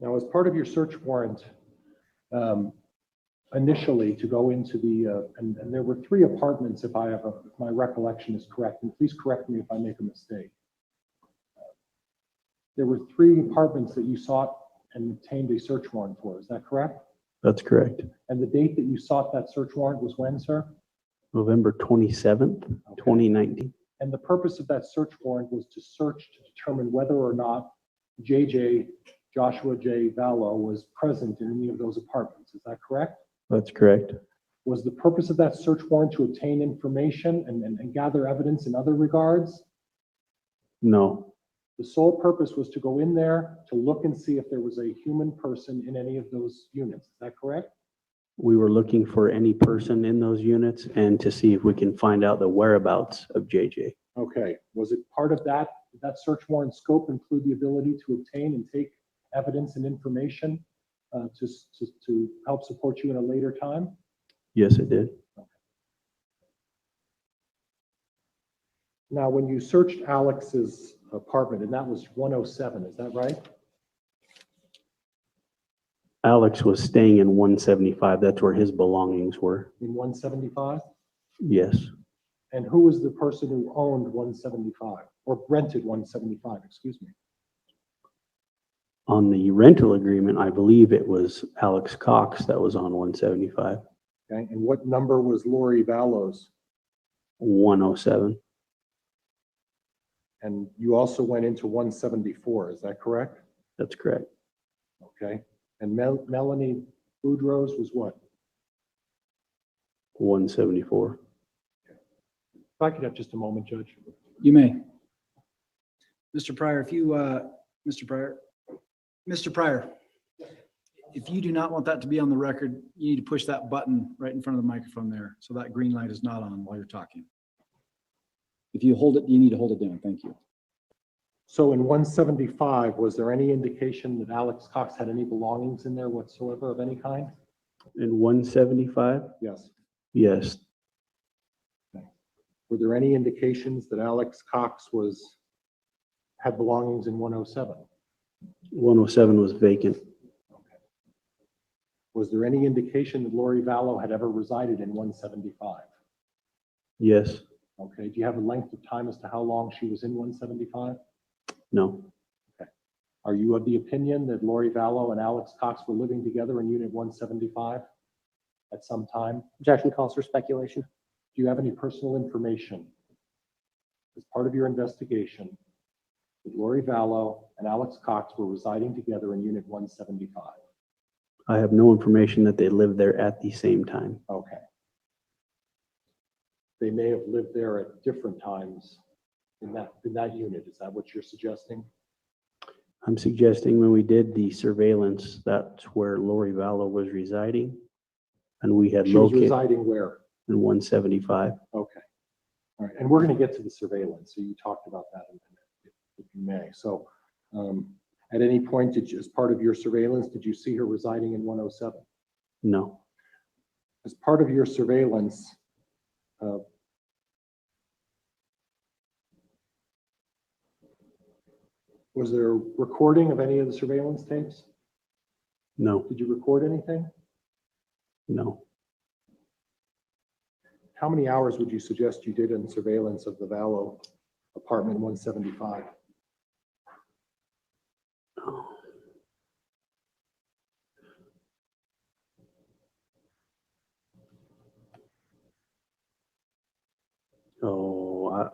Now, as part of your search warrant, initially to go into the, and there were 3 apartments, if my recollection is correct, and please correct me if I make a mistake. There were 3 apartments that you sought and obtained a search warrant for, is that correct? That's correct. And the date that you sought that search warrant was when, sir? November 27th, 2019. And the purpose of that search warrant was to search to determine whether or not Joshua J. Vallow was present in any of those apartments. Is that correct? That's correct. Was the purpose of that search warrant to obtain information and gather evidence in other regards? No. The sole purpose was to go in there to look and see if there was a human person in any of those units. Is that correct? We were looking for any person in those units and to see if we can find out the whereabouts of JJ. Okay. Was it part of that? Did that search warrant scope include the ability to obtain and take evidence and information to help support you in a later time? Yes, it did. Okay. Now, when you searched Alex's apartment, and that was 107, is that right? Alex was staying in 175. That's where his belongings were. In 175? Yes. And who was the person who owned 175 or rented 175, excuse me? On the rental agreement, I believe it was Alex Cox that was on 175. Okay. And what number was Lori Vallow's? 107. And you also went into 174, is that correct? That's correct. Okay. And Melanie Boudreaux's was what? 174. Okay. If I could have just a moment, Judge. You may. Mr. Pryor, Mr. Pryor, if you do not want that to be on the record, you need to push that button right in front of the microphone there, so that green light is not on while you're talking. If you hold it, you need to hold it down. Thank you. So in 175, was there any indication that Alex Cox had any belongings in there whatsoever of any kind? In 175? Yes. Yes. Okay. Were there any indications that Alex Cox had belongings in 107? 107 was vacant. Okay. Was there any indication that Lori Vallow had ever resided in 175? Yes. Okay. Do you have a length of time as to how long she was in 175? No. Okay. Are you of the opinion that Lori Vallow and Alex Cox were living together in Unit 175 at some time? Objection calls for speculation. Do you have any personal information as part of your investigation that Lori Vallow and Alex Cox were residing together in Unit 175? I have no information that they lived there at the same time. Okay. They may have lived there at different times in that unit. Is that what you're suggesting? I'm suggesting when we did the surveillance, that's where Lori Vallow was residing, and we had She was located residing where? in 175. Okay. All right. And we're going to get to the surveillance. So you talked about that in a minute, if you may. So at any point, as part of your surveillance, did you see her residing in 107? No. As part of your surveillance, was there a recording of any of the surveillance tapes? No. Did you record anything? No. How many hours would you suggest you did in surveillance of the Vallow apartment 175? Oh,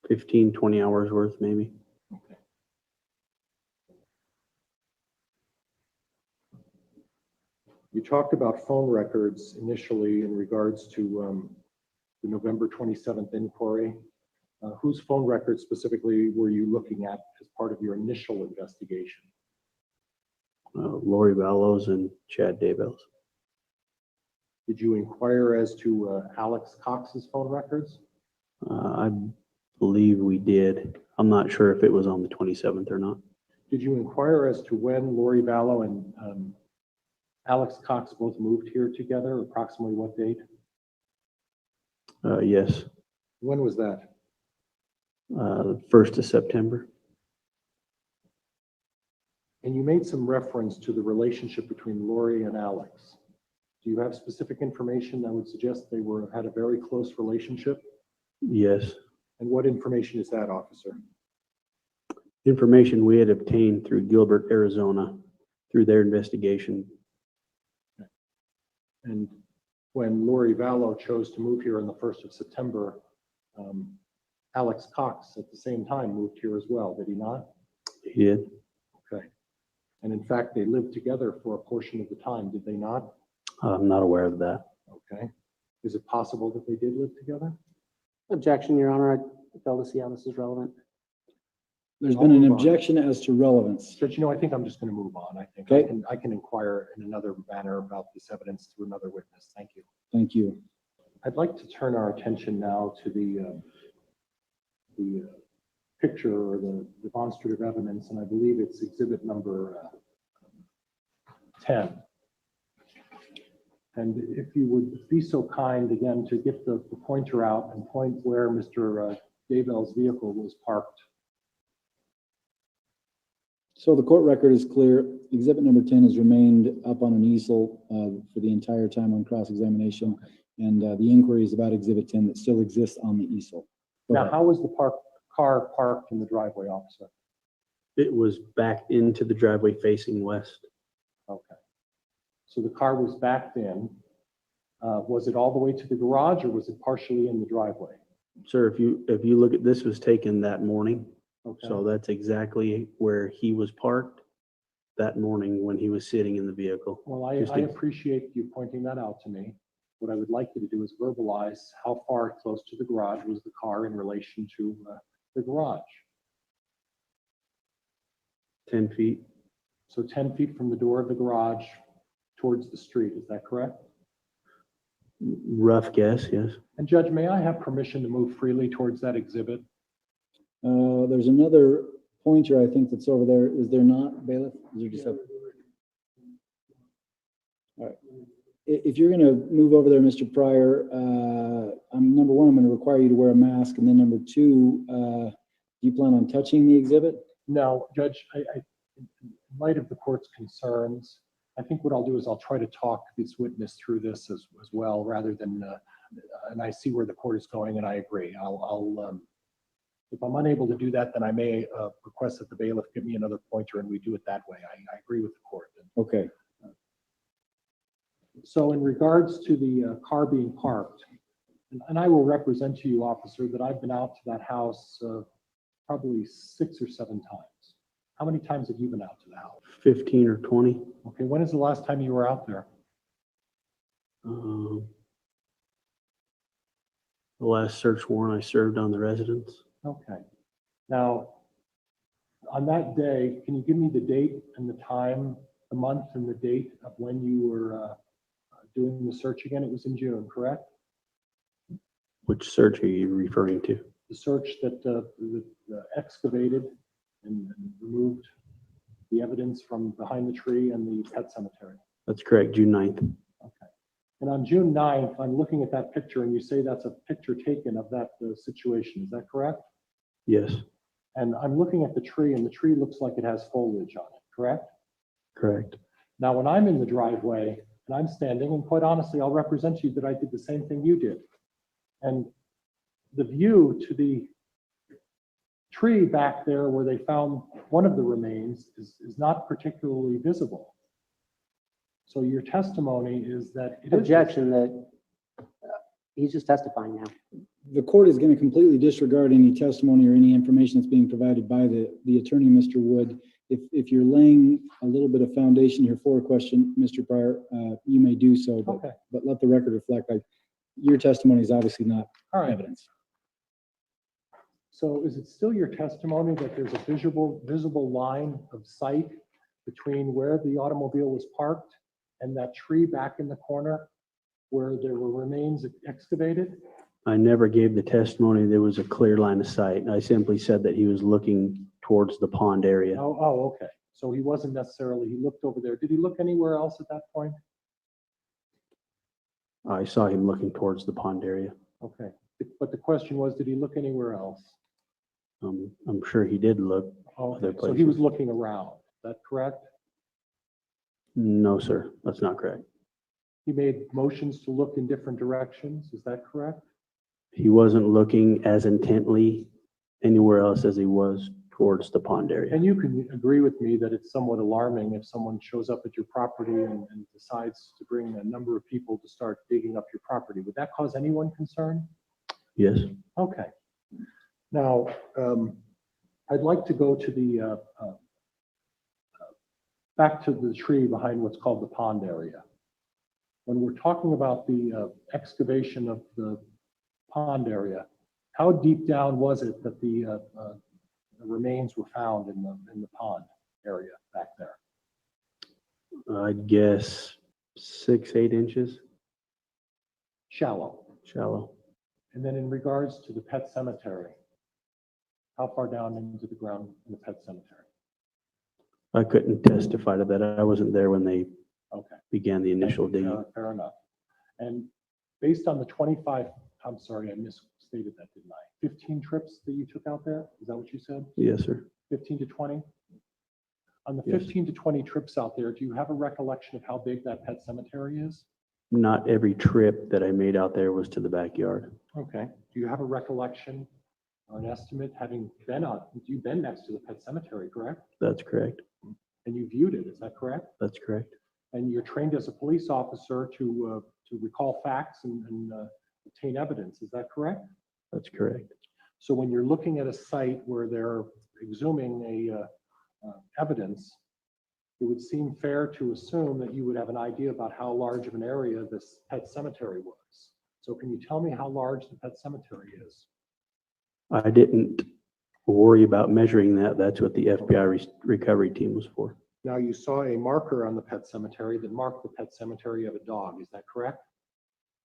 15, 20 hours worth, maybe. Okay. You talked about phone records initially in regards to the November 27th inquiry. Whose phone records specifically were you looking at as part of your initial investigation? Lori Vallow's and Chad Daybell's. Did you inquire as to Alex Cox's phone records? I believe we did. I'm not sure if it was on the 27th or not. Did you inquire as to when Lori Vallow and Alex Cox both moved here together? Approximately what date? Yes. When was that? 1st of September. And you made some reference to the relationship between Lori and Alex. Do you have specific information that would suggest they had a very close relationship? Yes. And what information is that, officer? Information we had obtained through Gilbert, Arizona, through their investigation. And when Lori Vallow chose to move here on the 1st of September, Alex Cox at the same time moved here as well, did he not? He did. Okay. And in fact, they lived together for a portion of the time, did they not? I'm not aware of that. Okay. Is it possible that they did live together? Objection, Your Honor. I fail to see how this is relevant. There's I'll been an move on. objection as to relevance. Judge, I think I'm just going to move on. I think Okay. I can inquire in another manner about this evidence through another witness. Thank you. Thank you. I'd like to turn our attention now to the picture or the demonstrative evidence, and I believe it's exhibit number 10. And if you would be so kind again to get the pointer out and point where Mr. Daybell's vehicle was parked. So the court record is clear. Exhibit number 10 has remained up on an easel for the entire time on cross-examination. And the inquiry is about exhibit 10 that still exists on the easel. Go Now, ahead. how was the car parked in the driveway, officer? It was backed into the driveway facing west. Okay. So the car was backed in. Was it all the way to the garage or was it partially in the driveway? Sir, if you look at, this was taken that morning. Okay. So that's exactly where he was parked that morning when he was sitting in the vehicle. Well, I appreciate you pointing that out to me. What I would like you to do is verbalize how far close to the garage was the car in relation to the garage. 10 feet. So 10 feet from the door of the garage towards the street, is that correct? Rough guess, yes. And Judge, may I have permission to move freely towards that exhibit? There's another pointer, I think, that's over there. Is there not, bailiff? Is there just a... All right. If you're going to move over there, Mr. Pryor, number one, I'm going to require you to wear a mask. And then number two, do you plan on touching the exhibit? No, Judge, in light of the court's concerns, I think what I'll do is I'll try to talk this witness through this as well, rather than, and I see where the court is going, and I agree. If I'm unable to do that, then I may request that the bailiff give me another pointer and we do it that way. I agree with the court. Okay. So in regards to the car being parked, and I will represent to you, officer, that I've been out to that house probably 6 or 7 times. How many times have you been out to the house? 15 or 20. Okay, when is the last time you were out there? The last search warrant I served on the residence. Okay. Now, on that day, can you give me the date and the time, the month and the date of when you were doing the search again? It was in June, correct? Which search are you referring to? The search that excavated and removed the evidence from behind the tree and the pet cemetery. That's correct, June 9th. Okay. And on June 9th, I'm looking at that picture and you say that's a picture taken of that situation. Is that correct? Yes, And I'm looking at the tree and the tree looks like it has foliage on it, correct? correct. Now, when I'm in the driveway and I'm standing, and quite honestly, I'll represent to you that I did the same thing you did. And the view to the tree back there where they found one of the remains is not particularly visible. So your testimony is that it is. Objection that he's just testifying now. The court is going to completely disregard any testimony or any information that's being provided by the attorney, Mr. Wood. If you're laying a little bit of foundation here for a question, Mr. Pryor, you may do so, Okay. but let the record reflect your testimony is obviously not All right. evidence. So is it still your testimony that there's a visible line of sight between where the automobile was parked and that tree back in the corner where there were remains excavated? I never gave the testimony there was a clear line of sight. I simply said that he was looking towards the pond area. Oh, okay. So he wasn't necessarily, he looked over there. Did he look anywhere else at that point? I saw him looking towards the pond area. Okay. But the question was, did he look anywhere else? I'm sure he did look. Oh, Other okay. So he was places. looking around. that correct? No, sir, that's not correct. He made motions to look in different directions, is that correct? He wasn't looking as intently anywhere else as he was towards the pond area. And you can agree with me that it's somewhat alarming if someone shows up at your property and decides to bring a number of people to start digging up your property. Would that cause anyone concern? Yes, Okay. Now, I'd like to go to the, back to the tree behind what's called the pond area. When we're talking about the excavation of the pond area, how deep down was it that the remains were found in the pond area back there? I'd guess 6-8 inches Shallow. shallow. And then in regards to the pet cemetery, how far down into the ground in the pet cemetery? I couldn't testify to that. I wasn't there when they Okay. began the initial digging. Fair enough. And based on the 25, I'm sorry, I misstated that, didn't I? 15 trips that you took out there? Is that what you said? Yes, sir. 15 to 20? On the Yes. 15 to 20 trips out there, do you have a recollection of how big that pet cemetery is? Not every trip that I made out there was to the backyard. Okay. Do you have a recollection or an estimate, having been out, you've been next to the pet cemetery, correct? That's correct. And you viewed it, is that correct? That's correct. And you're trained as a police officer to recall facts and obtain evidence, is that correct? That's correct. So when you're looking at a site where they're exhuming evidence, it would seem fair to assume that you would have an idea about how large of an area this pet cemetery was. So can you tell me how large the pet cemetery is? I didn't worry about measuring that. That's what the FBI recovery team was for. Now, you saw a marker on the pet cemetery that marked the pet cemetery of a dog, is that correct?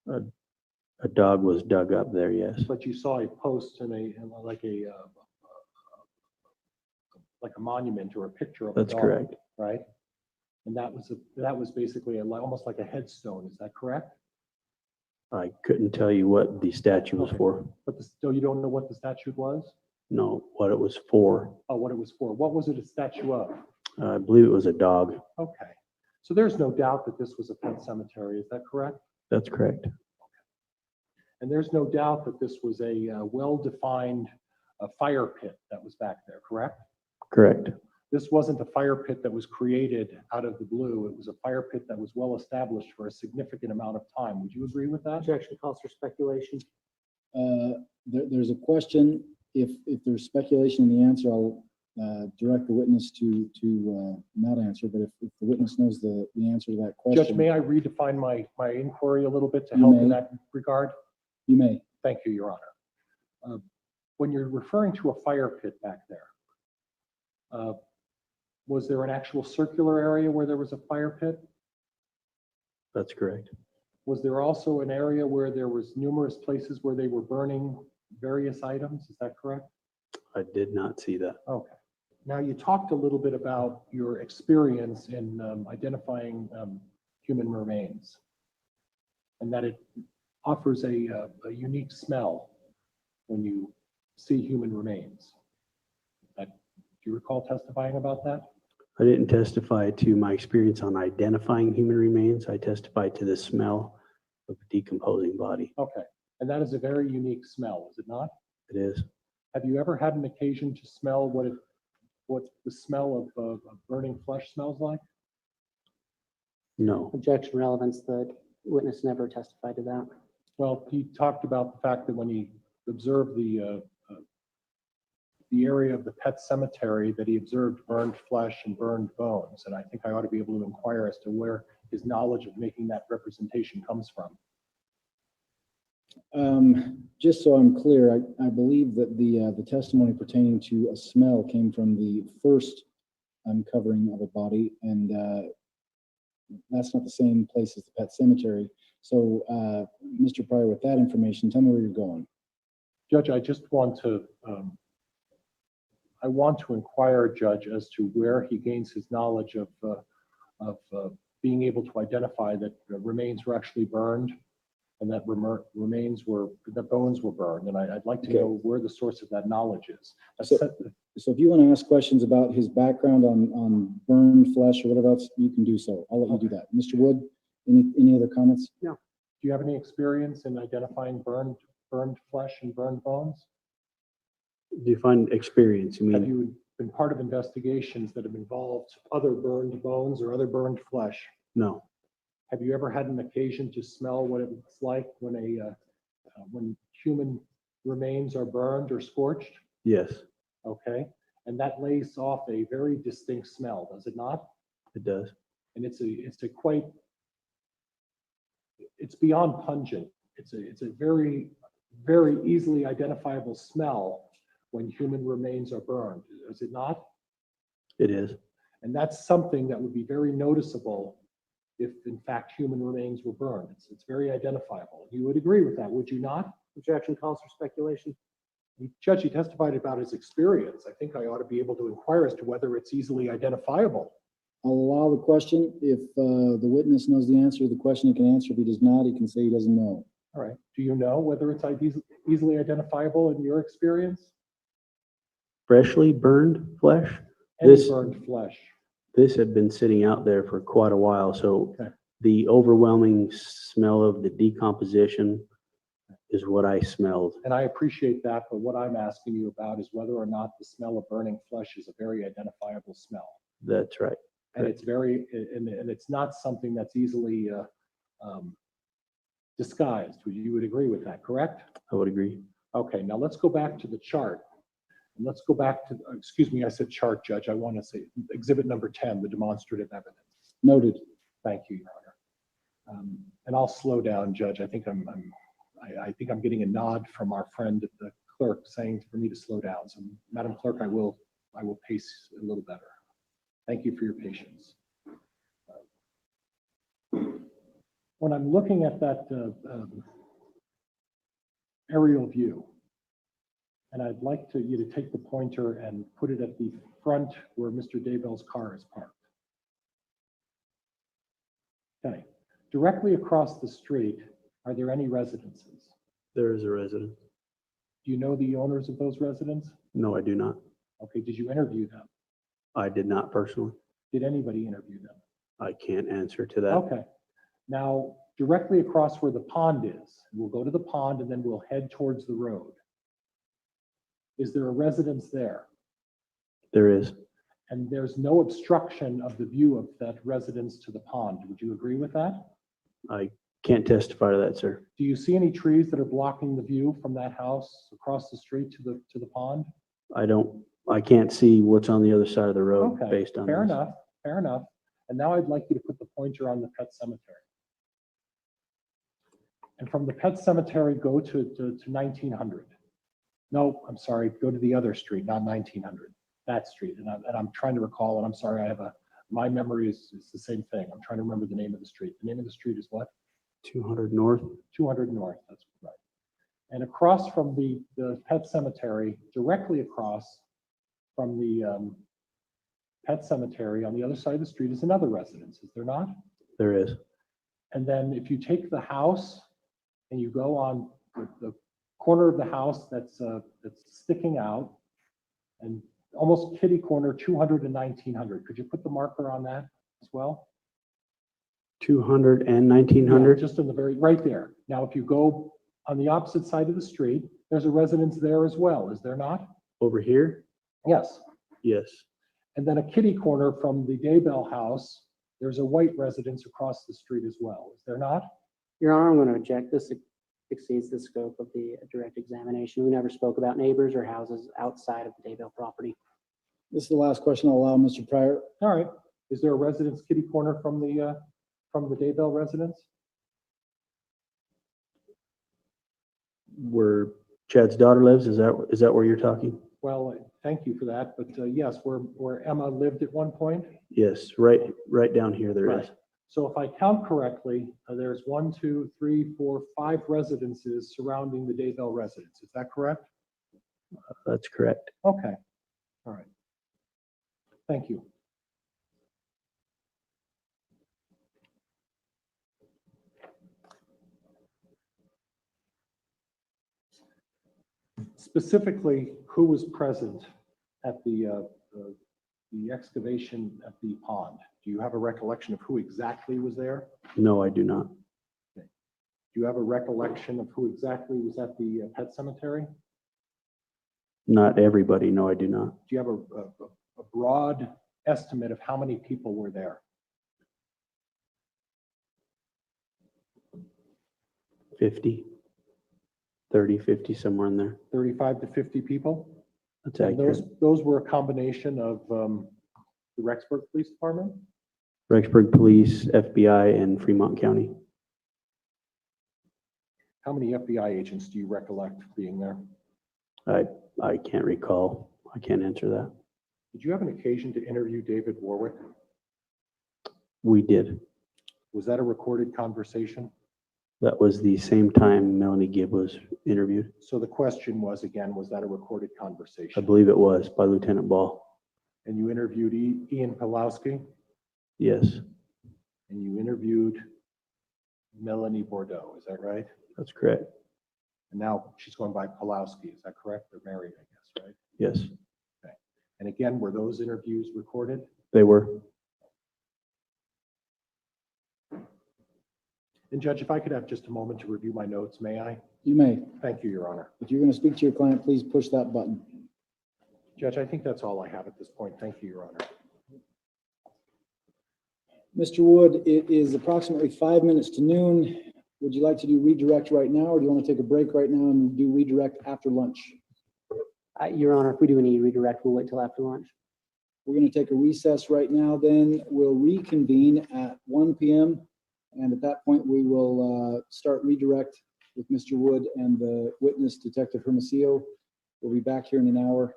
A dog was dug up there, yes. But you saw a post and like a monument or a picture of a dog. That's correct. Right? And that was basically almost like a headstone, is that correct? I couldn't tell you what the statue was Okay. for. But still, you don't know what the statue was? No, what it was for. Oh, what it was for. What was it a statue of? I believe it was a dog. Okay. So there's no doubt that this was a pet cemetery, is that correct? That's correct. And there's no doubt that this was a well-defined fire pit that was back there, correct? Correct. This wasn't a fire pit that was created out of the blue. It was a fire pit that was well established for a significant amount of time. Would you agree with that? Objection calls for speculation. There's a question. If there's speculation in the answer, I'll direct the witness to not answer. But if the witness knows the answer to that question. Judge, may I redefine my inquiry a little bit to You help in may. that regard? You may. Thank you, Your Honor. When you're referring to a fire pit back there, was there an actual circular area where there was a fire pit? That's correct. Was there also an area where there was numerous places where they were burning various items? Is that correct? I did not see that. Okay. Now, you talked a little bit about your experience in identifying human remains and that it offers a unique smell when you see human remains. Do you recall testifying about that? I didn't testify to my experience on identifying human remains. I testified to the smell of a decomposing body. Okay. And that is a very unique smell, is it not? It is. Have you ever had an occasion to smell what the smell of burning flesh smells like? No. Objection relevance. The witness never testified to that. Well, he talked about the fact that when he observed the area of the pet cemetery, that he observed burned flesh and burned bones. And I think I ought to be able to inquire as to where his knowledge of making that representation comes from. Just so I'm clear, I believe that the testimony pertaining to a smell came from the first uncovering of a body, and that's not the same place as the pet cemetery. So, Mr. Pryor, with that information, tell me where you're going. Judge, I just want to, inquire, Judge, as to where he gains his knowledge of being able to identify that the remains were actually burned and that the bones were burned, and I'd like to Okay. know where the source of that knowledge is. So if you want to ask questions about his background on burned flesh or whatever else, you can do so. I'll let you do that. Mr. Wood, any other comments? Do you have any experience in identifying burned flesh and burned bones? Do you find experience? You Have mean, you been part of investigations that have involved other burned bones or other burned flesh? no, Have you ever had an occasion to smell what it's like when when human remains are burned or scorched? yes, Okay, and that lays off a very distinct smell, does it not? it does. And it's beyond pungent. It's a very, very easily identifiable smell when human remains are burned, is it not? It is. And that's something that would be very noticeable if in fact human remains were burned. It's very identifiable. You would agree with that, would you not? Objection calls for speculation. Judge, he testified about his experience. I think I ought to be able to inquire as to whether it's easily identifiable. I'll allow the question. If the witness knows the answer to the question, he can answer. If he does not, he can say he doesn't know. All right. Do you know whether it's easily identifiable in your experience? Freshly burned flesh? Any This- burned flesh? This had been sitting out there for quite a while, so Okay. the overwhelming smell of the decomposition is what I smelled. And I appreciate that, but what I'm asking you about is whether or not the smell of burning flesh is a very identifiable smell. That's right. And it's and it's not something that's easily disguised. You would agree with that, correct? I would agree. Okay, now let's go back to the chart. And let's go back to, excuse me, I said chart, Judge. I want to say exhibit number 10, the demonstrative evidence. Noted. Thank you, Your Honor. And I'll slow down, Judge. I think I'm getting a nod from our friend at the clerk saying for me to slow down. So, Madam Clerk, I will pace a little better. Thank you for your patience. When I'm looking at that aerial view, and I'd like you to take the pointer and put it at the front where Mr. Daybell's car is parked. Okay, directly across the street, are there any residences? There is a resident. Do you know the owners of those residences? No, I do not. Okay, did you interview them? I did not personally. Did anybody interview them? I can't answer to that. Okay. Now, directly across where the pond is, we'll go to the pond and then we'll head towards the road. Is there a residence there? There is. And there's no obstruction of the view of that residence to the pond. Would you agree with that? I can't testify to that, sir. Do you see any trees that are blocking the view from that house across the street to the pond? I can't see what's on the other side of the road Okay, based on fair this. enough, fair enough. And now I'd like you to put the pointer on the pet cemetery. And from the pet cemetery, go to 1900. No, I'm sorry, go to the other street, not 1900, that street. And I'm trying to recall, and I'm sorry, my memory is the same thing. I'm trying to remember the name of the street. The name of the street is what? 200 north. 200 North, that's right. And across from the pet cemetery, directly across from the pet cemetery on the other side of the street is another residence, is there not? There is. And then if you take the house and you go on the corner of the house that's sticking out, and almost kitty corner 200 and 1900, could you put the marker on that as well? 200 and 1900? Yeah, just in the right there. Now, if you go on the opposite side of the street, there's a residence there as well, is there not? Over here? Yes. Yes. And then a kitty corner from the Daybell house, there's a white residence across the street as well, is there not? Your Honor, I'm going to object. This exceeds the scope of the direct examination. We never spoke about neighbors or houses outside of the Daybell property. This is the last question I'll allow, Mr. Pryor. All right. Is there a residence kitty corner from the Daybell residence? Where Chad's daughter lives, is that where you're talking? Well, thank you for that, but yes, where Emma lived at one point. Yes, right down here there is. Right. So if I count correctly, there's 1, 2, 3, 4, 5 residences surrounding the Daybell residence. Is that correct? That's correct. Okay. All right. Thank you. Specifically, who was present at the excavation at the pond? Do you have a recollection of who exactly was there? No, I do not. Do you have a recollection of who exactly was at the pet cemetery? Not everybody. No, I do not. Do you have a broad estimate of how many people were there? 50, 30, 50, somewhere in there. 35 to 50 people? That's And accurate. those were a combination of the Rexburg Police Department? Rexburg Police, FBI, and Fremont County. How many FBI agents do you recollect being there? I can't recall. I can't answer that. Did you have an occasion to interview David Warwick? We did. Was that a recorded conversation? That was the same time Melanie Gibb was interviewed. So the question was, again, was that a recorded I conversation? believe it was by Lieutenant Ball. And you interviewed Ian Pawlowski, Yes, and you interviewed Melanie Bordeaux, is that right? that's correct. And now she's going by Pawlowski, is that correct? They're married, I guess, right? Yes, And again, were those interviews recorded? they were. And Judge, if I could have just a moment to review my notes, may I? You may. Thank you, Your Honor. If you're going to speak to your client, please push that button. Judge, I think that's all I have at this point. Thank you, Your Honor. Mr. Wood, it is approximately 5 minutes to noon. Would you like to do redirect right now, or do you want to take a break right now and do redirect after lunch? Your Honor, if we do any redirect, we'll wait till after lunch. We're going to take a recess right now, then we'll reconvene at 1 p.m. And at that point, we will start redirect with Mr. Wood and the witness, Detective Hermosillo. We'll be back here in an hour.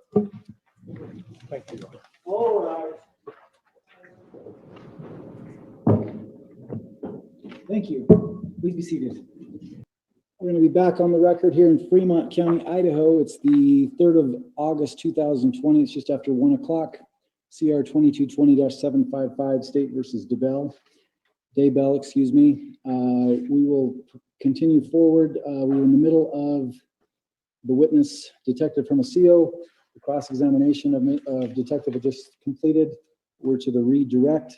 Thank you, Your Honor. All right. Thank you. Please be seated. We're going to be back on the record here in Fremont County, Idaho. It's the 3rd of August, 2020. It's just after 1 o'clock. CR 2220-755, State versus Daybell, excuse me. We will continue forward. We're in the middle of the witness, Detective Hermosillo. The cross-examination of detective had just completed. We're to the redirect.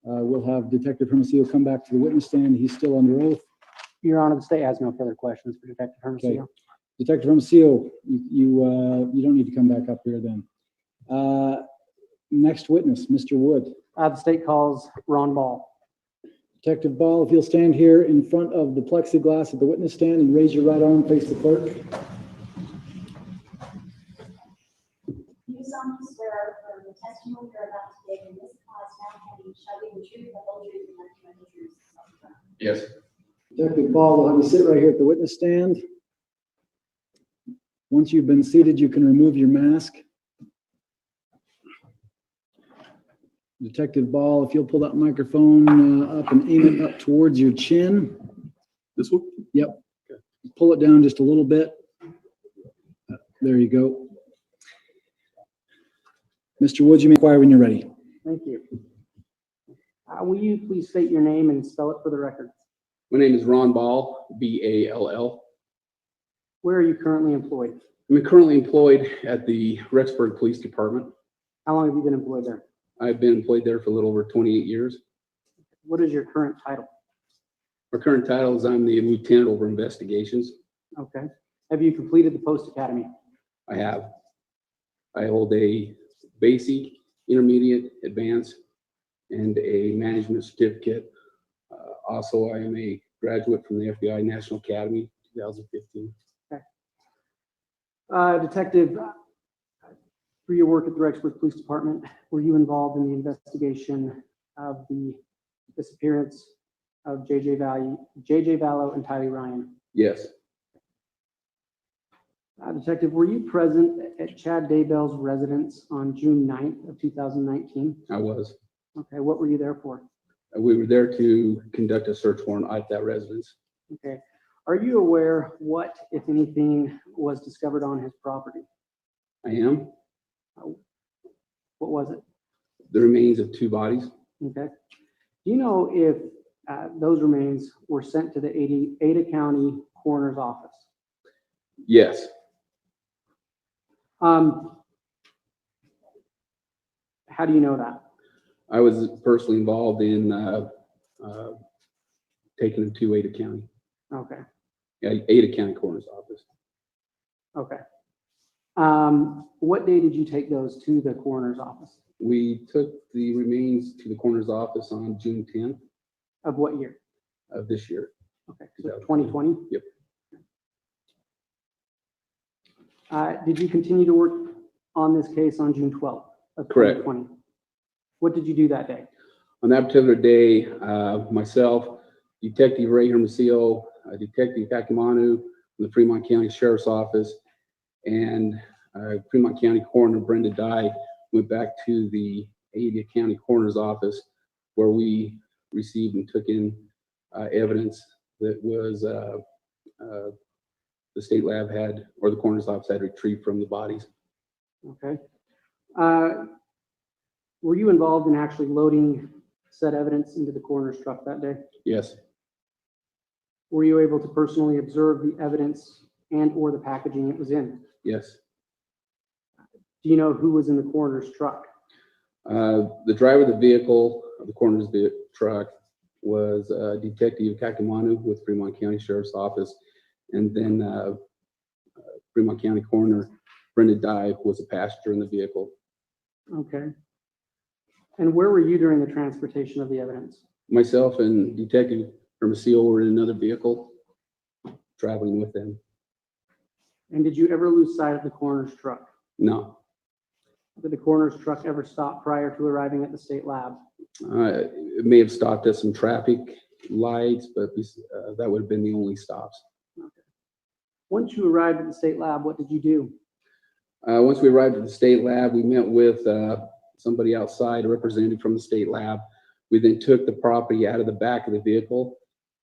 We'll have Detective Hermosillo come back to the witness stand. He's still under oath. Your Honor, the state has no further questions for Detective Hermosillo. Detective Hermosillo, you don't need to come back up here then. Next witness, Mr. Wood. The state calls Ron Ball. Detective Ball, if you'll stand here in front of the plexiglass at the witness stand and raise your right arm, face the clerk. You solemnly swear affirm the testimony you're about to give in this class now pending shall be the truth, the whole truth, and nothing but the truth. Yes. Detective Ball, we'll have you sit right here at the witness stand. Once you've been seated, you can remove your mask. Detective Ball, if you'll pull that microphone up and aim it up towards your chin. This one? Yep. Pull it down just a little bit. There you go. Mr. Woods, you may inquire when you're ready. Thank you. Will you please state your name and spell it for the record? My name is Ron Ball, B-A-L-L. Where are you currently employed? I'm currently employed at the Rexburg Police Department. How long have you been employed there? I've been employed there for a little over 28 years. What is your current title? My current title is I'm the Lieutenant over Investigations. Okay. Have you completed the post academy? I have. I hold a basic, intermediate, advanced, and a management certificate. Also, I am a graduate from the FBI National Academy 2015. Detective, through your work at the Rexburg Police Department, were you involved in the investigation of the disappearance of J.J. Vallow and Tylee Ryan? Yes, Detective, were you present at Chad Daybell's residence on June 9th of 2019? I was. Okay, what were you there for? We were there to conduct a search warrant at that residence. Okay. Are you aware what, if anything, was discovered on his property? I am. What was it? The remains of 2 bodies. Okay. Do you know if those remains were sent to the Ada County Coroner's office? Yes. How do you know that? I was personally involved in taking him to Ada County, Okay, Ada County Coroner's Office. okay. What day did you take those to the coroner's office? We took the remains to the coroner's office on June 10th Of what year? of this year. Okay, so 2020? Yep. Did you continue to work on this case on June 12th of Correct. 2020? What did you do that day? On that particular day, myself, Detective Ray Hermosillo, Detective Kakimanu from the Fremont County Sheriff's Office, and Fremont County Coroner Brenda Dye went back to the Ada County Coroner's Office, where we received and took in evidence that was the state lab had, or the coroner's office had retrieved from the bodies. Okay. Were you involved in actually loading said evidence into the coroner's truck that day? Yes, Were you able to personally observe the evidence and or the packaging it was in? yes. Do you know who was in the coroner's truck? The driver of the vehicle, of the coroner's truck, was Detective Kakimanu with Fremont County Sheriff's Office, and then Fremont County Coroner Brenda Dye was a passenger in the vehicle. Okay. And where were you during the transportation of the evidence? Myself and Detective Hermosillo were in another vehicle, traveling with them. And did you ever lose sight of the coroner's truck? No, Did the coroner's truck ever stop prior to arriving at the state lab? it may have stopped at some traffic lights, but that would have been the only stops. Once you arrived at the state lab, what did you do? Once we arrived at the state lab, we met with somebody outside, a representative from the state lab. We then took the property out of the back of the vehicle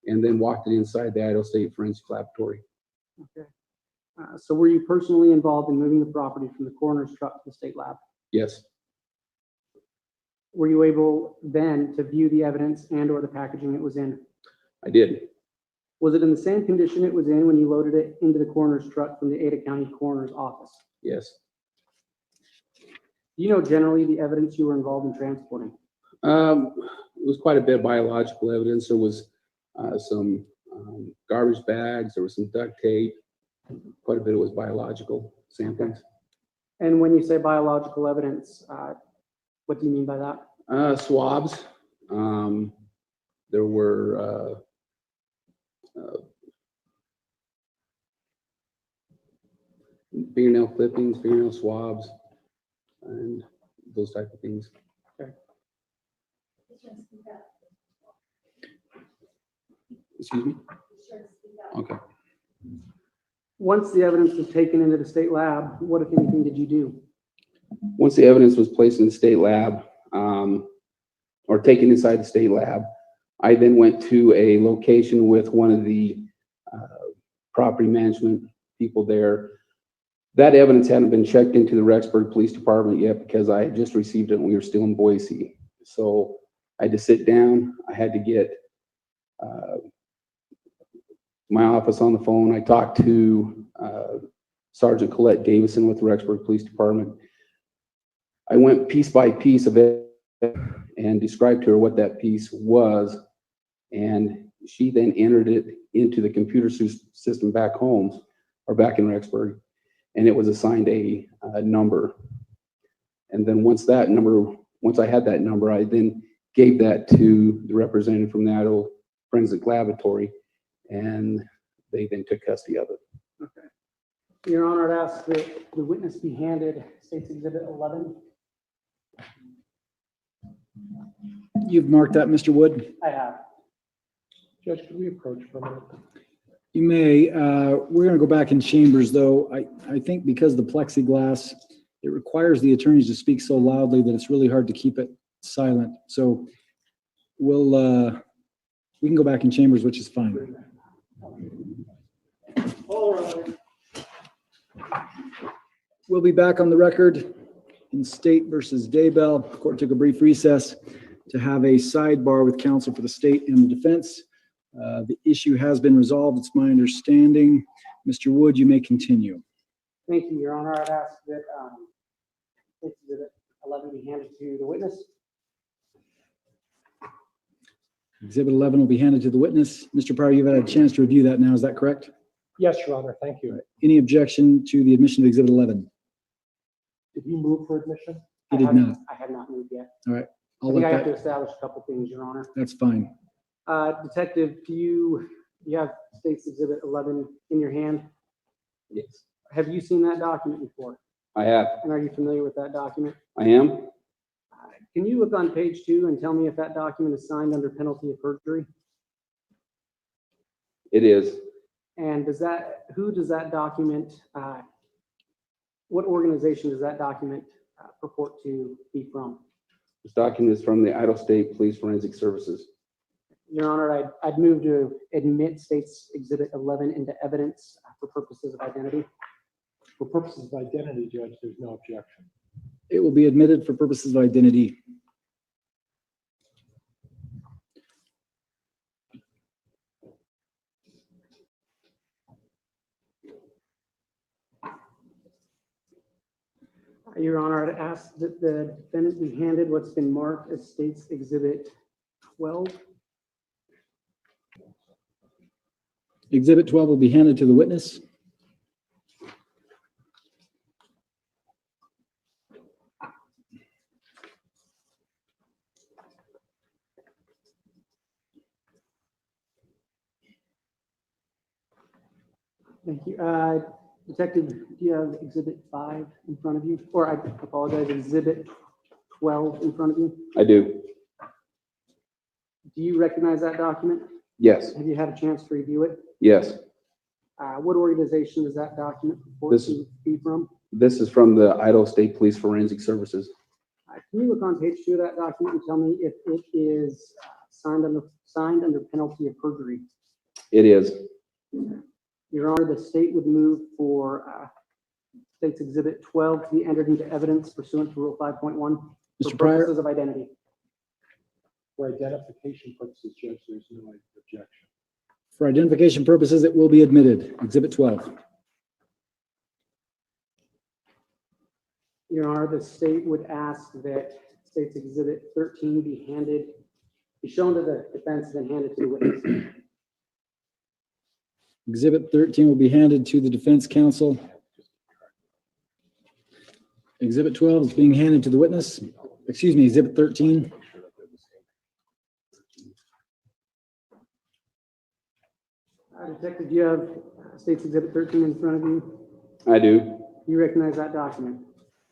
and then walked it inside the Idaho State Forensic Laboratory. Okay. So were you personally involved in moving the property from the coroner's truck to the state lab? Yes, Were you able then to view the evidence and or the packaging it was in? I did. Was it in the same condition it was in when you loaded it into the coroner's truck from the Ada County Coroner's Office? Yes. Do you know generally the evidence you were involved in transporting? It was quite a bit of biological evidence. There was some garbage bags. There was some duct tape. Quite a bit of it was biological samplings. And when you say biological evidence, what do you mean by that? Swabs. There were fingernail clippings, fingernail swabs, and those type of things. Excuse me? Okay. Once the evidence was taken into the state lab, what, if anything, did you do? Once the evidence was placed in the state lab, or taken inside the state lab, I then went to a location with one of the property management people there. That evidence hadn't been checked into the Rexburg Police Department yet because I had just received it and we were still in Boise. So I had to sit down. I had to get my office on the phone. I talked to Sergeant Colette Davison with the Rexburg Police Department. I went piece by piece of it and described to her what that piece was. And she then entered it into the computer system back home, or back in Rexburg, and it was assigned a number. And then once I had that number, I then gave that to the representative from the Idaho Forensic Laboratory, and they then took custody of it. Okay. Your Honor, I'd ask that the witness be handed State's Exhibit 11. You've marked that, Mr. Wood? I have. Judge, could we approach for a minute? You may. We're going to go back in chambers, though. I think because the plexiglass, it requires the attorneys to speak so loudly that it's really hard to keep it silent. So we can go back in chambers, which is fine. All right. We'll be back on the record in State versus Daybell. The court took a brief recess to have a sidebar with counsel for the state and the defense. The issue has been resolved, it's my understanding. Mr. Wood, you may continue. Thank you, Your Honor. I'd ask that Exhibit 11 be handed to the witness. Exhibit 11 will be handed to the witness. Mr. Pryor, you've had a chance to review that now. Is that correct? Yes, Your Honor, thank you. Any objection to the admission of Exhibit 11? Did you move for admission? He did not. I have not moved yet. All right. I I'll think let I have to that, establish a couple things, Your Honor. that's fine. Detective, do you have State's Exhibit 11 in your hand? Yes, Have you seen that document before? I have. And are you familiar with that document? I am. Can you look on page 2 and tell me if that document is signed under penalty of perjury? It is. And who does that document, what organization does that document purport to be from? This document is from the Idaho State Police Forensic Services. Your Honor, I'd move to admit State's Exhibit 11 into evidence for purposes of identity. For purposes of identity, Judge, there's no objection. It will be admitted for purposes of identity. Your Honor, I'd ask that the defendant be handed what's been marked as State's Exhibit 12. Exhibit 12 will be handed to the witness. Thank you. Detective, do you have Exhibit 5 in front of you? Or I apologize, Exhibit 12 in front of you? I do. Do you recognize that document? Yes, Have you had a chance to review it? yes. What organization does that document purport This to be from? This is from the Idaho State Police Forensic Services. Can you look on page 2 of that document and tell me if it is signed under penalty of perjury? It is. Your Honor, the state would move for State's Exhibit 12 to be entered into evidence pursuant to Rule 5.1 for Mr. Pryor, purposes of identity. For identification purposes, Judge, there's no objection. for identification purposes, it will be admitted. Exhibit 12. Your Honor, the state would ask that State's Exhibit 13 be shown to the defense and then handed to the witness. Exhibit 13 will be handed to the defense counsel. Exhibit 12 is being handed to the witness. Excuse me, Exhibit 13. Detective, do you have State's Exhibit 13 in front of you? I do. Do you recognize that document?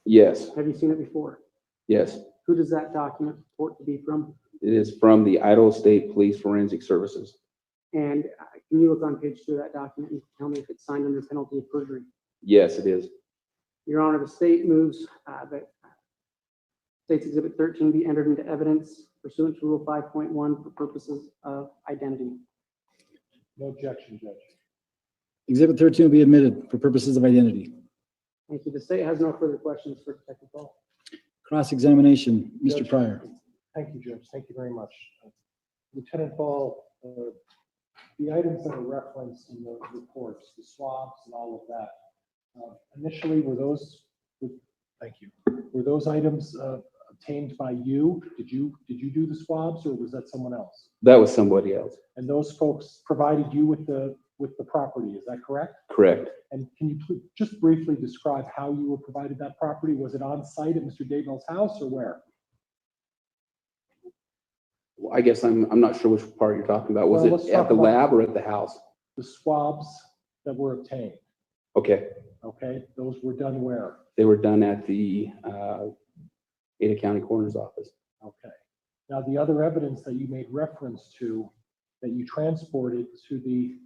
Yes, Have you seen it before? yes. Who does that document purport to be from? It is from the Idaho State Police Forensic Services. And can you look on page 2 of that document and tell me if it's signed under penalty of perjury? Yes, it is. Your Honor, the state moves that State's Exhibit 13 be entered into evidence pursuant to Rule 5.1 for purposes of identity. No objection, Judge. Exhibit 13 will be admitted for purposes of identity. Thank you. The state has no further questions for Detective Paul. Cross-examination, Mr. Judge. Pryor. Thank you, Judge. Thank you very much. Lieutenant Ball, the items that are referenced in the reports, the swabs and all of that, initially were those, thank you, were those items obtained by you? Did you do the swabs or was that someone else? That was somebody else. And those folks provided you with the property, is that correct? Correct. And can you just briefly describe how you were provided that property? Was it on site at Mr. Daybell's house or where? Well, I guess I'm not sure which part you're talking about. Was Well, let's it talk at the about- lab or at the house? The swabs that were obtained, Okay, okay? Those were done where? they were done at the Ada County Coroner's Office. Okay. Now, the other evidence that you made reference to, that you transported to the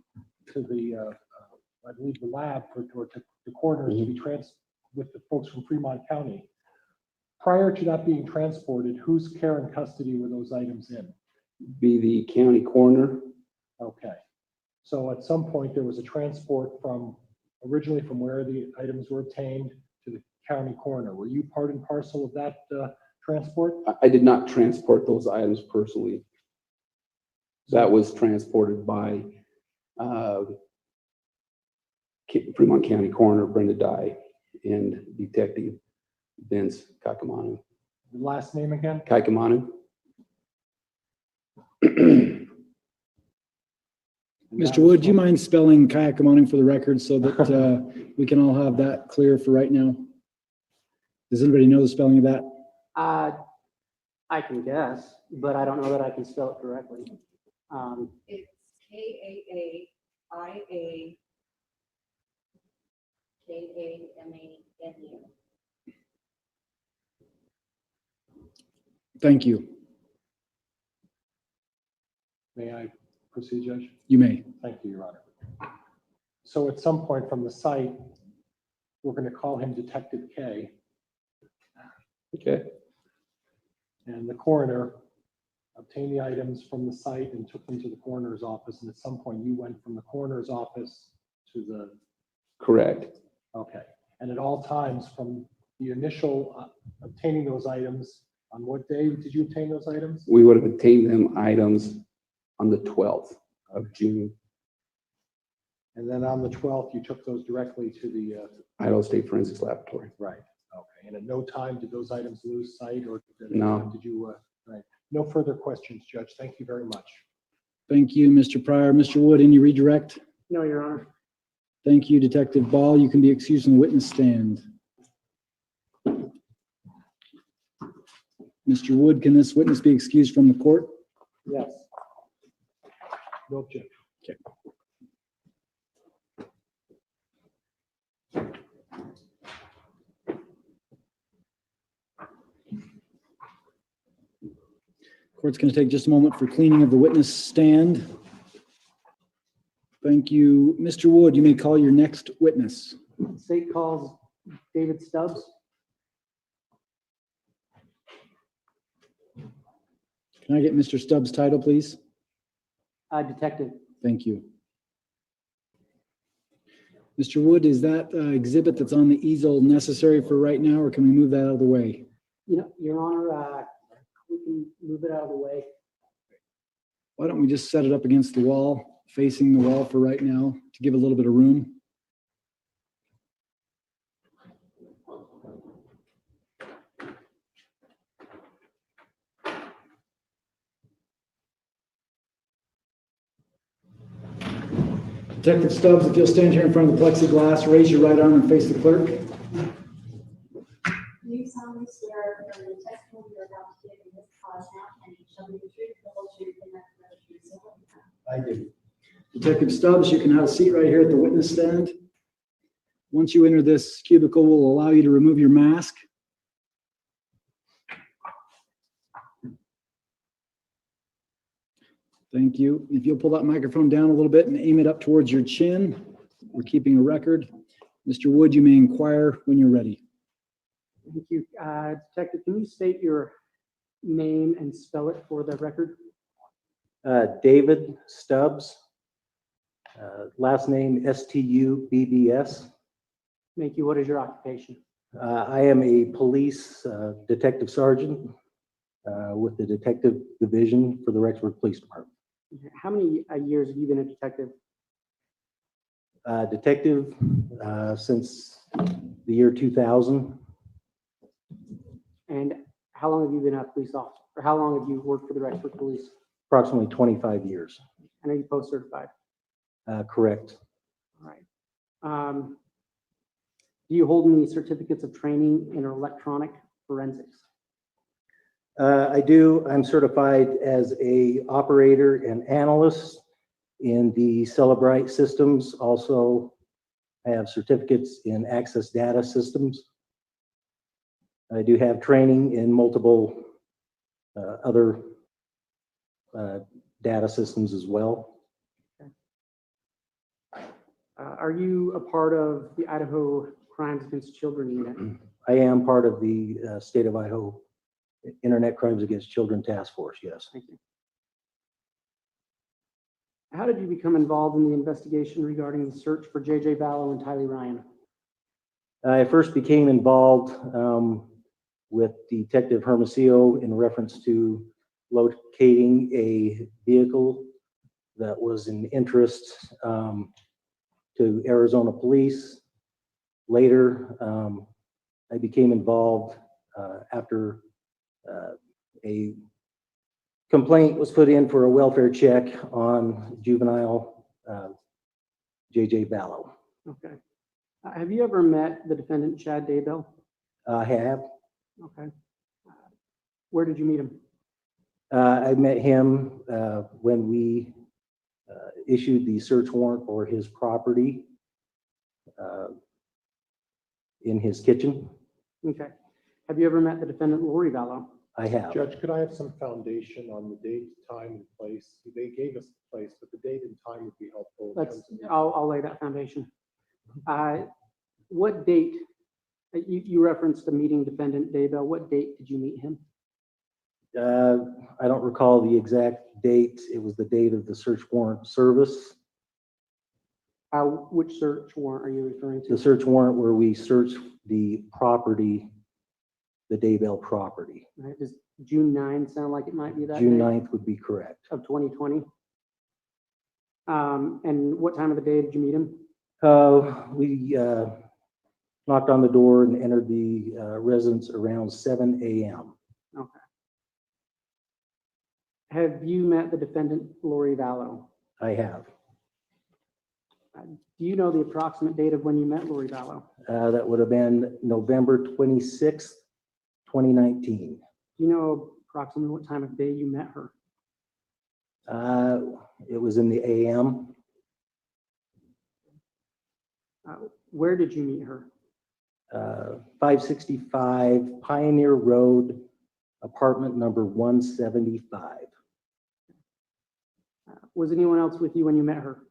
I believe the lab or to the coroners to be with the folks from Fremont County. Prior to that being transported, whose care and custody were those items in? Be the county coroner. Okay. So at some point, there was a transport originally from where the items were obtained to the county coroner. Were you part and parcel of that transport? I did not transport those items personally. That was transported by Fremont County Coroner Brenda Dye and Detective Vince Kaikamanu. The last name again? Kaikamanu. Mr. Wood, do you mind spelling Kayakamani for the record so that we can all have that clear for right now? Does anybody know the spelling of that? I can guess, but I don't know that I can spell it correctly. It's KaaiaKamanu. Thank you. May I proceed, Judge? You may. Thank you, Your Honor. So at some point from the site, we're going to call him Detective K, Okay. and the coroner obtained the items from the site and took them to the coroner's office. And at some point, you went from the coroner's office to the, Correct. okay. And at all times from the initial obtaining those items, on what day did you obtain those items? We would have obtained them items on the 12th of June, And then on the 12th, you took those directly to the, Idaho State Forensics Laboratory. right, okay. And at no time did those items lose sight, or at No. any time did you, right? No further questions, Judge. Thank you very much. Thank you, Mr. Pryor. Mr. Wood, any redirect? No, Your Honor. Thank you, Detective Ball. You can be excused from the witness stand. Mr. Wood, can this witness be excused from the court? Yes. No objection. Okay. Court's going to take just a moment for cleaning of the witness stand. Thank you. Mr. Wood, you may call your next witness. State calls David Stubbs. Can I get Mr. Stubbs' title, please? Detective. Thank you. Mr. Wood, is that exhibit that's on the easel necessary for right now, or can we move that out of the way? You know, Your Honor, we can move it out of the way. Why don't we just set it up against the wall, facing the wall for right now, to give a little bit of room? Detective Stubbs, if you'll stand here in front of the plexiglass, raise your right arm and face the clerk. Do you solemnly swear that the testimony you're about to give in this cause now pending shall be the truth, the whole truth, and nothing but the truth, so help you God? I do. Detective Stubbs, you can have a seat right here at the witness stand. Once you enter this cubicle, we'll allow you to remove your mask. Thank you. If you'll pull that microphone down a little bit and aim it up towards your chin, we're keeping a record. Mr. Wood, you may inquire when you're ready. Thank you. Detective, can you state your name and spell it for the record? David Stubbs, last name Stubbs. Thank you. What is your occupation? I am a police detective sergeant with the detective division for the Rexburg Police Department. How many years have you been a detective? Detective since the year 2000. And how long have you been a police officer? Or how long have you worked for the Rexburg Police? Approximately 25 years. I know you post certified. Correct. All right. Do you hold any certificates of training in electronic forensics? I do. I'm certified as a operator and analyst in the Celebrite systems. Also, I have certificates in access data systems. I do have training in multiple other data systems as well. Are you a part of the Idaho Crimes Against Children unit? I am part of the State of Idaho Internet Crimes Against Children Task Force, yes. Thank you. How did you become involved in the investigation regarding the search for J.J. Vallow and Tylee Ryan? I first became involved with Detective Hermosillo in reference to locating a vehicle that was in interest to Arizona Police. Later, I became involved after a complaint was put in for a welfare check on juvenile JJ Vallow. Okay. Have you ever met the defendant, Chad Daybell? I have. Okay. Where did you meet him? I met him when we issued the search warrant for his property in his kitchen. Okay. Have you ever met the defendant, Lori Vallow? I have. Judge, could I have some foundation on the date, time, and place? They gave us the place, but the date and time would be helpful. I'll lay that foundation. What date, you referenced the meeting defendant Daybell. What date did you meet him? I don't recall the exact date. It was the date of the search warrant service. Which search warrant are you referring to? The search warrant where we searched the property, the Daybell property. Right. Does June 9 sound like it might be that June day 9th would be correct. of 2020? And what time of the day did you meet him? We knocked on the door and entered the residence around 7 a.m. Okay. Have you met the defendant, Lori Vallow? I have. Do you know the approximate date of when you met Lori Vallow? That would have been November 26th, 2019. Do you know approximately what time of day you met her? It was in the AM. Where did you meet her? 565 Pioneer Road, apartment number 175. Was anyone else with you when you met her?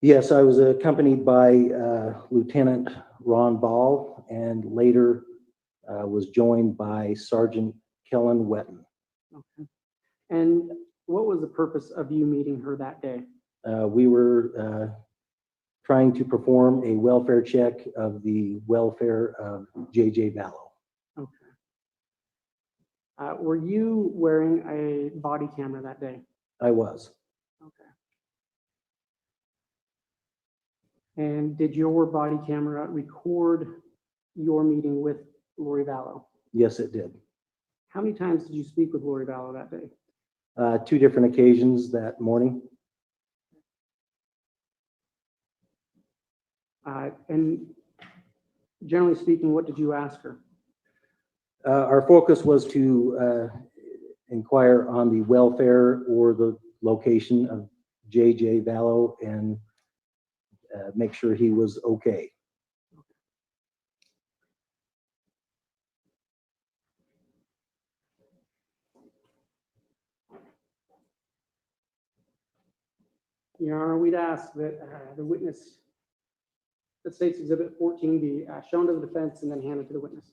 Yes, I was accompanied by Lieutenant Ron Ball and later was joined by Sergeant Kellen Wetton. Okay. And what was the purpose of you meeting her that day? We were trying to perform a welfare check of the welfare of JJ Vallow. Okay. Were you wearing a body camera that day? I was. Okay. And did your body camera record your meeting with Lori Vallow? Yes, it did. How many times did you speak with Lori Vallow that day? 2 different occasions that morning. And generally speaking, what did you ask her? Our focus was to inquire on the welfare or the location of JJ Vallow and make sure he was okay. Your Honor, we'd ask that the witness, that states Exhibit 14, be shown to the defense and then handed to the witness.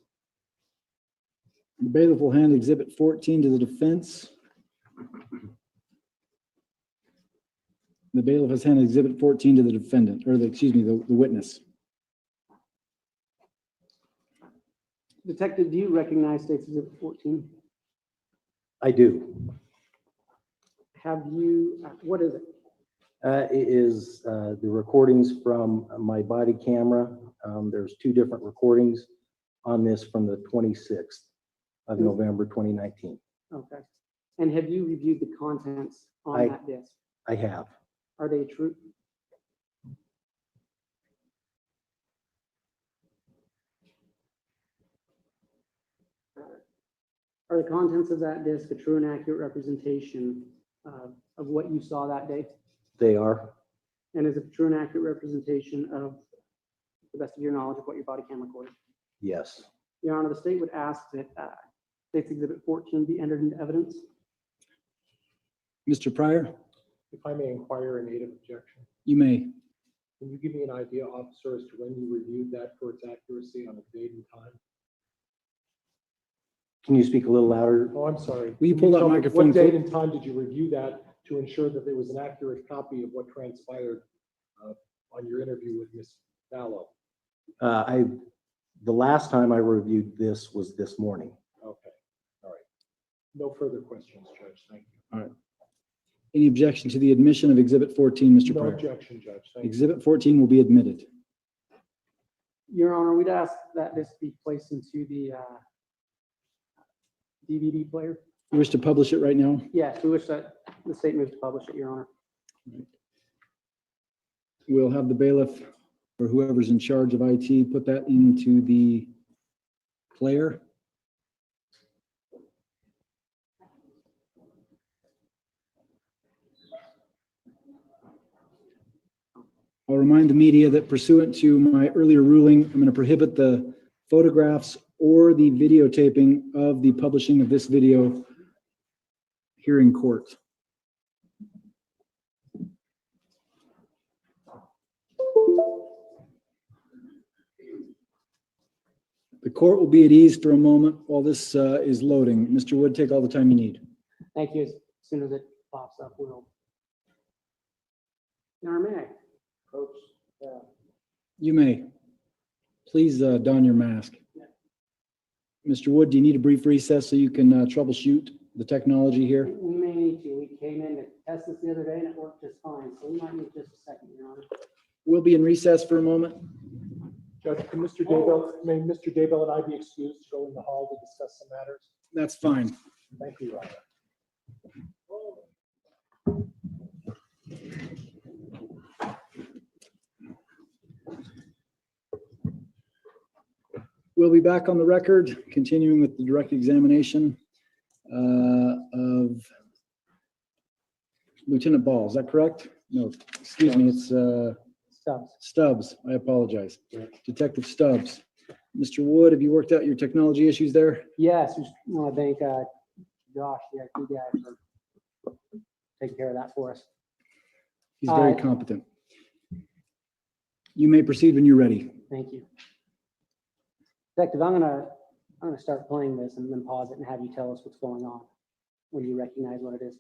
The bailiff will hand Exhibit 14 to the defense. The bailiff has handed Exhibit 14 to the defendant, or the witness. Detective, do you recognize State's Exhibit 14? I do. Have you, what is it? It is the recordings from my body camera. There's 2 different recordings on this from the 26th of November 2019. Okay. And have you reviewed the contents on that disc? I have. Are they true? Are the contents of that disc a true and accurate representation of what you saw that day? They are. And is it a true and accurate representation of, to the best of your knowledge, of what your body cam recorded? Yes. Your Honor, the state would ask that State's Exhibit 14 be entered into evidence. Mr. Pryor, If I may inquire in aid of objection, you may. can you give me an idea, officer, as to when you reviewed that for its accuracy on a date and time? Can you speak a little louder? Oh, I'm sorry. Will you Can pull that tell me microphone What date clo- and time did you review that to ensure that there was an accurate copy of what transpired on your interview with Ms. Vallow? The last time I reviewed this was this morning. Okay, all right. No further questions, Judge. Thank you. All right. Any objection to the admission of Exhibit 14, Mr. No Pryor? objection, Judge. Thank you. Exhibit 14 will be admitted. Your Honor, we'd ask that this be placed into the DVD player. You wish to publish it right now? Yes, we wish that the state moves to publish it, Your Honor. We'll have the bailiff or whoever's in charge of IT put that into the player. I'll remind the media that pursuant to my earlier ruling, I'm going to prohibit the photographs or the videotaping of the publishing of this video here in court. The court will be at ease for a moment while this is loading. Mr. Wood, take all the time you need. Thank you. As soon as it pops up, we'll. Your Honor, may I approach? You may. Please don your mask. Mr. Wood, do you need a brief recess so you can troubleshoot the technology here? We may need to. We came in to test this the other day and it worked just fine. So we might need just a second, Your Honor. We'll be in recess for a moment. Judge, can Mr. Daybell, may Mr. Daybell and I be excused to go in the hall to discuss some matters? That's fine. Thank you, Your Honor. We'll be back on the record, continuing with the direct examination of Lieutenant Ball. Is that correct? No, excuse me, it's Stubbs. Stubbs. I apologize. Detective Stubbs. Mr. Wood, have you worked out your technology issues there? Yes, we want to thank Josh, the IT guy, for taking care of that for us. He's very competent. You may proceed when you're ready. Thank you. Detective, I'm gonna start playing this and then pause it and have you tell us what's going on when you recognize what it is.